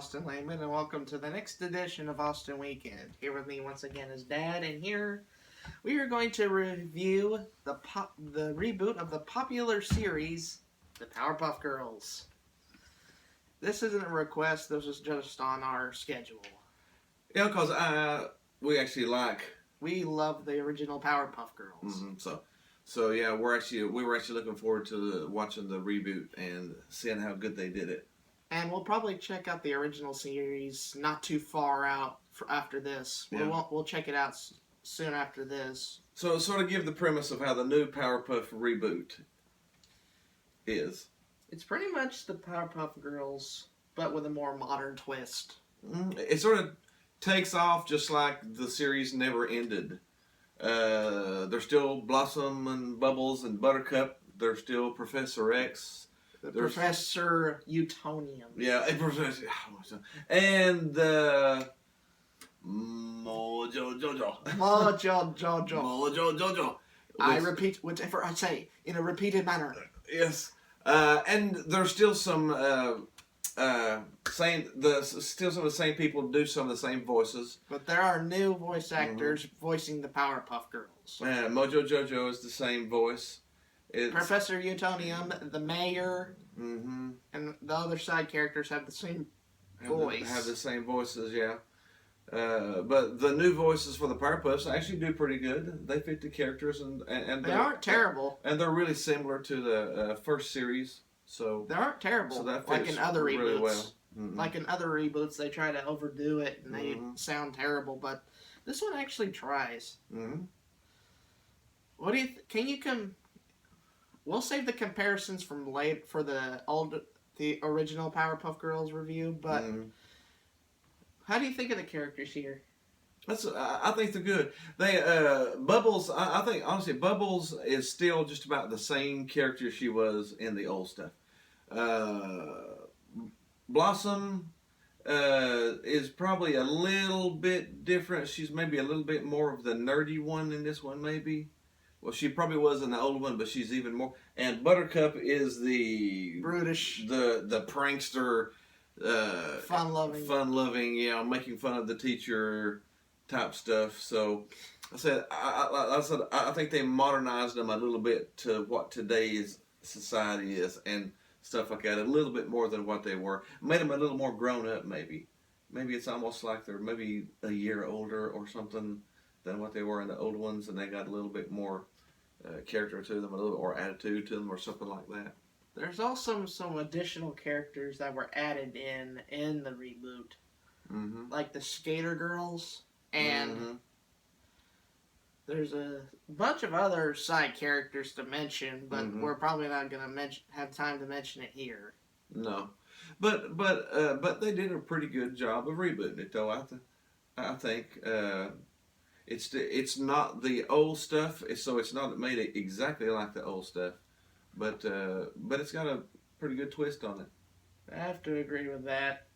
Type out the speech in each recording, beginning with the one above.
Austin Lehman, and welcome to the next edition of Austin Weekend. Here with me once again is Dad, and here we are going to review the reboot of the popular series, the Powerpuff Girls. This isn't a request, this is just on our schedule. Yeah, because we love the original Powerpuff Girls. Mm-hmm. So yeah, we were actually looking forward to watching the reboot and seeing how good they did it. And we'll probably check out the original series not too far out after this. Yeah. We'll check it out soon after this. So sort of give the premise of how the new Powerpuff reboot is. It's pretty much the Powerpuff Girls, but with a more modern twist. It sort of takes off just like the series never ended. They're still Blossom and Bubbles and Buttercup. They're still Professor X. Professor Utonium. Yeah, Professor. And Mojo Jojo. Mojo Jojo. Mojo Jojo. I repeat whatever I say in a repeated manner. Yes. And there's still some still some of the same people do some of the same voices. But there are new voice actors voicing the Powerpuff Girls. Mojo Jojo is the same voice. It's Professor Utonium, the mayor, and the other side characters have the same voice. Have the same voices, yeah. But the new voices for the Powerpuffs actually do pretty good. They fit the characters and they aren't terrible. And they're really similar to the first series. So they aren't terrible. So that like in other reboots. Really well. Like in other reboots, they try to overdo it and they sound terrible. But this one actually tries. What do you? We'll save the comparisons from for the original Powerpuff Girls review. But how do you think of the characters here? I think they're good. They Bubbles. I think honestly, Bubbles is still just about the same character she was in the old stuff. Blossom is probably a little bit different. She's maybe a little bit more of the nerdy one in this one, maybe. Well, she probably was in the old one, but she's even more. And Buttercup is the brutish, the prankster, fun-loving, yeah, making fun of the teacher type stuff. So I think they modernized them a little bit to what today's society is and stuff like that. A little bit more than what they were. Made them a little more grown up, maybe. Maybe it's almost like they're maybe a year older or something than what they were in the old ones, and they got a little bit more character to them, a little bit more attitude to them, or something like that. There's also some additional characters that were added in the reboot, like the Skater Girls, and there's a bunch of other side characters to mention, but we're probably not going to have time to mention it here. No, but they did a pretty good job of rebooting it, though. I think. It's not the old stuff, so it's not made it exactly like the old stuff, but it's got a pretty good twist on it. I have to agree with that.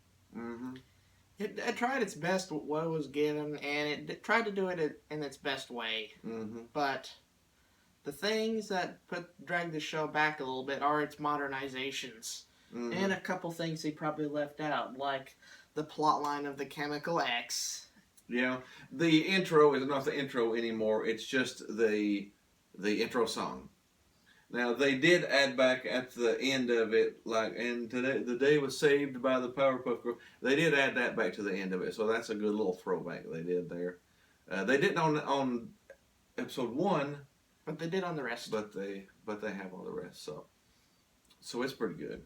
It tried its best with what it was given, and it tried to do it in its best way. But the things that drag the show back a little bit are its modernizations, and a couple things they probably left out, like the plot line of the Chemical X. Yeah, the intro is not the intro anymore. It's just the intro song. Now they did add back at the end of it, and today the day was saved by the Powerpuff Girls. They did add that back to the end of it, so that's a good little throwback they did there. They didn't on episode 1, but they did on the rest. But they have on the rest, so it's pretty good.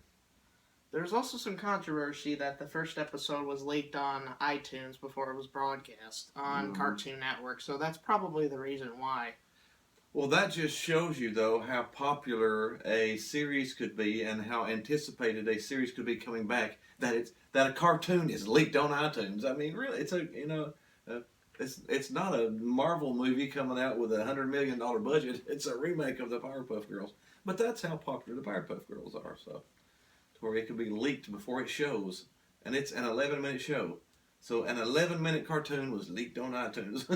There's also some controversy that the first episode was leaked on iTunes before it was broadcast on Cartoon Network, so that's probably the reason why. Well, that just shows you, though, how popular a series could be and how anticipated a series could be coming back. That a cartoon is leaked on iTunes. I mean, really, it's not a Marvel movie coming out with $100 million budget. It's a remake of the Powerpuff Girls. But that's how popular the Powerpuff Girls are, so. Where it could be leaked before it shows, and it's an 11-minute show. So an 11-minute cartoon was leaked on iTunes.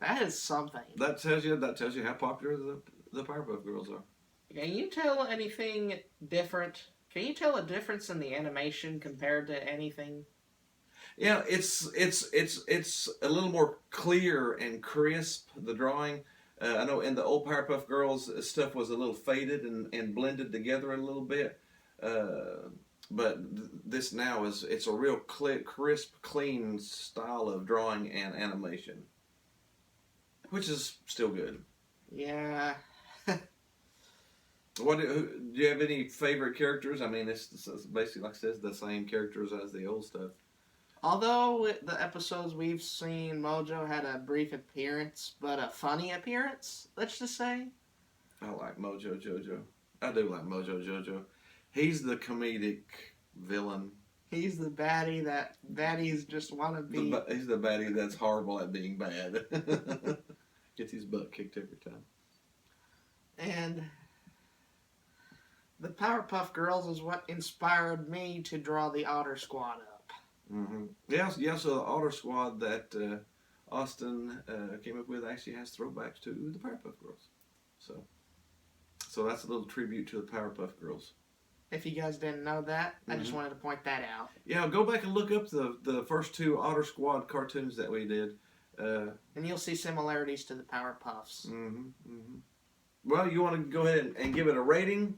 That is something. That tells you how popular the Powerpuff Girls are. Can you tell anything different? Can you tell a difference in the animation compared to anything Yeah, it's a little more clear and crisp, the drawing. I know in the old Powerpuff Girls, stuff was a little faded and blended together a little bit. Uh, but this now it's a real crisp, clean style of drawing and animation, which is still good. Yeah. Do you have any favorite characters? I mean, it's basically, like I said, the same characters as the old stuff. Although the episodes we've seen, Mojo had a brief appearance, but a funny appearance, let's just say. I like Mojo Jojo. I do like Mojo Jojo. He's the comedic villain. He's the baddie that baddies just want to be. He's the baddie that's horrible at being bad. Gets his butt kicked every time. And the Powerpuff Girls is what inspired me to draw the Otter Squad up. Mm-hmm. Yeah. So the Otter Squad that Austin came up with actually has throwbacks to the Powerpuff Girls. So that's a little tribute to the Powerpuff Girls. If you guys didn't know that, I just wanted to point that out. Yeah, go back and look up the first two Otter Squad cartoons that we did. And you'll see similarities to the Powerpuffs. Well, you want to go ahead and give it a rating?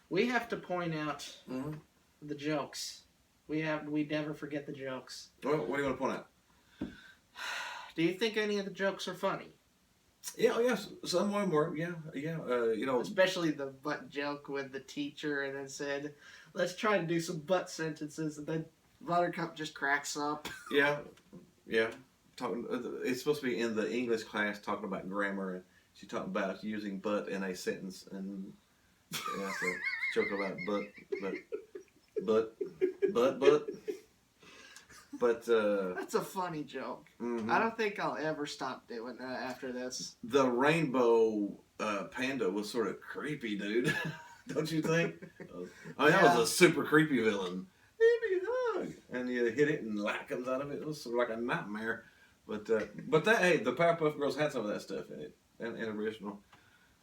We have to point out the jokes. We never forget the jokes. Well, what do you want to point out? Do you think any of the jokes are funny? Yeah, yes, some of them were. Yeah. Especially the butt joke with the teacher, and then said, "Let's try to do some butt sentences," and then Buttercup just cracks up. Yeah. It's supposed to be in the English class talking about grammar, and she talked about using "but" in a sentence, and yeah, so joke about but that's a funny joke. I don't think I'll ever stop doing that after this. The rainbow panda was sort of creepy, dude. Don't you think? That was a super creepy villain. Give me a hug, and you hit it, and light comes out of it. It was sort of like a nightmare. But the Powerpuff Girls had some of that stuff in it, and original.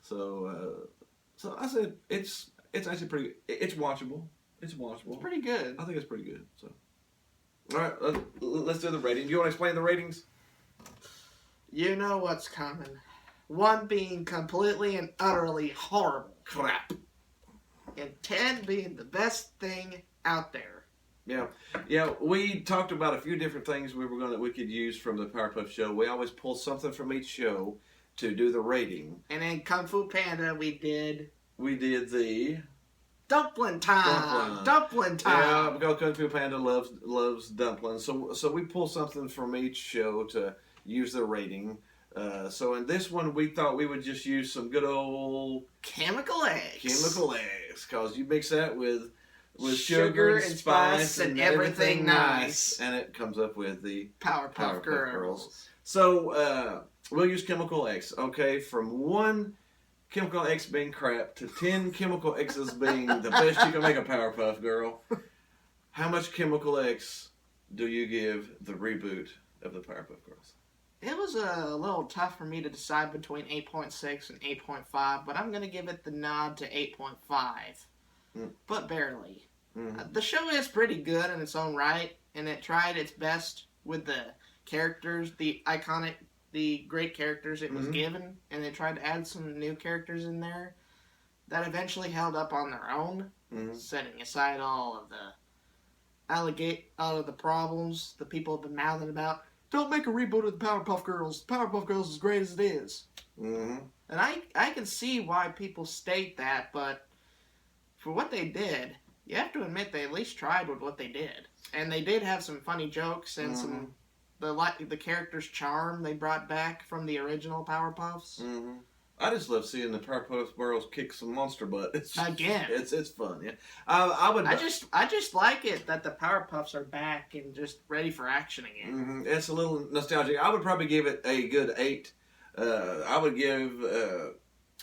So I said it's actually pretty. It's watchable. It's pretty good. I think it's pretty good. So, all right, let's do the rating. Do you want to explain the ratings? You know what's coming. 1 being completely and utterly horrible crap, and 10 being the best thing out there. Yeah. We talked about a few different things we could use from the Powerpuff show. We always pull something from each show to do the rating. And in Kung Fu Panda, we did the dumpling time. Dumpling time. Yeah, because Kung Fu Panda loves dumplings. So we pull something from each show to use the rating. So in this one, we thought we would just use some good old chemical eggs. Because you mix that with sugar and spice and everything nice, and it comes up with the Powerpuff Girls. So we'll use chemical X. Okay, from 1 chemical X being crap to 10 chemical X's being the best you can make a Powerpuff Girl. How much chemical X do you give the reboot of the Powerpuff Girls? It was a little tough for me to decide between 8.6 and 8.5, but I'm going to give it the nod to 8.5. But barely. The show is pretty good in its own right, and it tried its best with the characters, the great characters it was given, and they tried to add some new characters in there that eventually held up on their own, setting aside all of the problems the people have been mouthing about. Don't make a reboot of the Powerpuff Girls. The Powerpuff Girls is as great as it is. And I can see why people state that, but for what they did, you have to admit they at least tried with what they did. And they did have some funny jokes and some the character's charm they brought back from the original Powerpuffs. I just love seeing the Powerpuff Girls kick some monster butt. It's fun. Yeah, I just like it that the Powerpuffs are back and just ready for action again. It's a little nostalgic. I would probably give it a good 8. I would give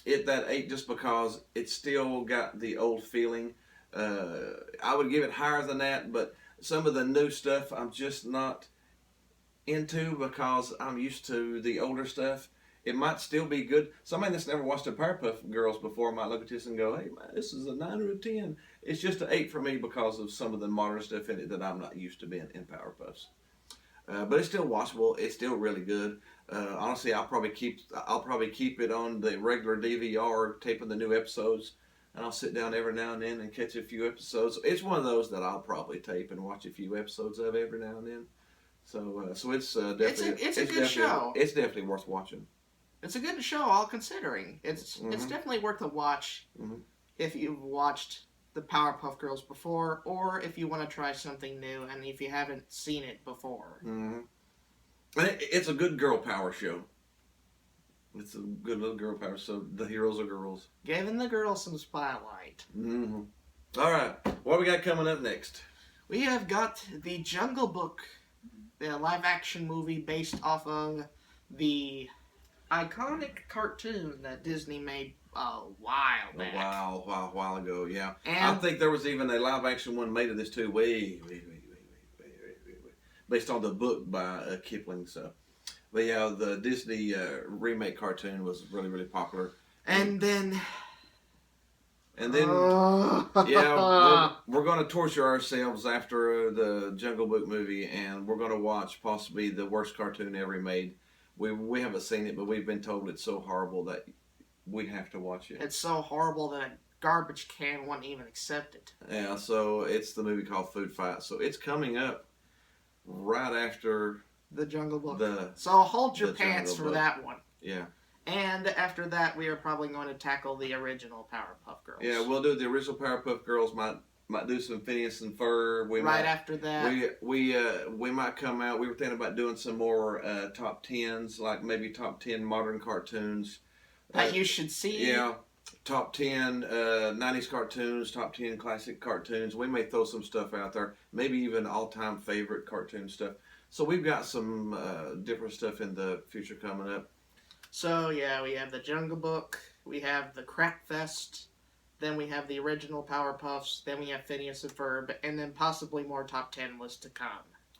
it that 8 just because it's still got the old feeling. I would give it higher than that, but some of the new stuff I'm just not into because I'm used to the older stuff. It might still be good. Somebody that's never watched the Powerpuff Girls before might look at this and go, "Hey man, this is a 9 or a 10." It's just an 8 for me because of some of the modern stuff in it that I'm not used to being in Powerpuffs. But it's still watchable. It's still really good. Honestly, I'll probably keep it on the regular DVR, taping the new episodes, and I'll sit down every now and then and catch a few episodes. It's one of those that I'll probably tape and watch a few episodes of every now and then. So it's definitely it's a good show. It's definitely worth watching. It's a good show, all considering. It's definitely worth a watch if you've watched the Powerpuff Girls before, or if you want to try something new, and if you haven't seen it before. It's a good girl power show. It's a good little girl power. So the heroes are girls. Giving the girls some spotlight. All right, what we got coming up next? We have got the Jungle Book, the live-action movie based off of the iconic cartoon that Disney made a while back. A while ago, yeah. And I think there was even a live-action one made of this too, way, based on the book by Kipling. So, but yeah, the Disney remake cartoon was really, really popular. And then, yeah, we're going to torture ourselves after the Jungle Book movie, and we're going to watch possibly the worst cartoon ever made. We haven't seen it, but we've been told it's so horrible that we have to watch it. It's so horrible that a garbage can won't even accept it. Yeah, so it's the movie called Food Fight. So it's coming up right after the Jungle Book. So hold your pants for that one. Yeah. And after that, we are probably going to tackle the original Powerpuff Girls. Yeah, we'll do the original Powerpuff Girls. Might do some Phineas and Ferb. After that, we might come out. We were thinking about doing some more top 10s, like maybe top 10 modern cartoons that you should see. Yeah, top 10 90s cartoons, top 10 classic cartoons. We may throw some stuff out there. Maybe even all-time favorite cartoon stuff. So we've got some different stuff in the future coming up. So yeah, we have the Jungle Book. We have the Crap Fest. Then we have the original Powerpuffs. Then we have Phineas and Ferb. And then possibly more top 10 lists to come.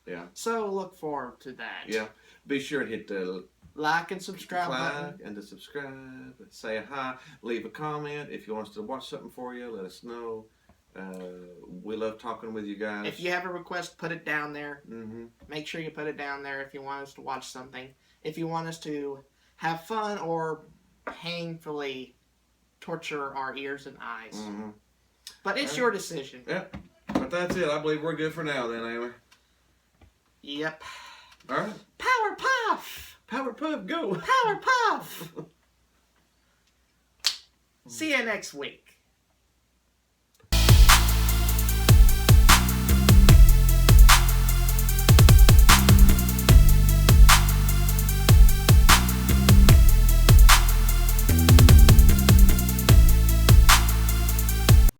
Yeah. So look forward to that. Yeah. Be sure to hit the like and subscribe button. And to subscribe. Say hi. Leave a comment. If you want us to watch something for you, let us know. We love talking with you guys. If you have a request, put it down there. Make sure you put it down there if you want us to watch something. If you want us to have fun or painfully torture our ears and eyes. But it's your decision. Yep. But that's it. I believe we're good for now then, ain't we? Yep. All right. Powerpuff! Powerpuff, go! Powerpuff! See you next week.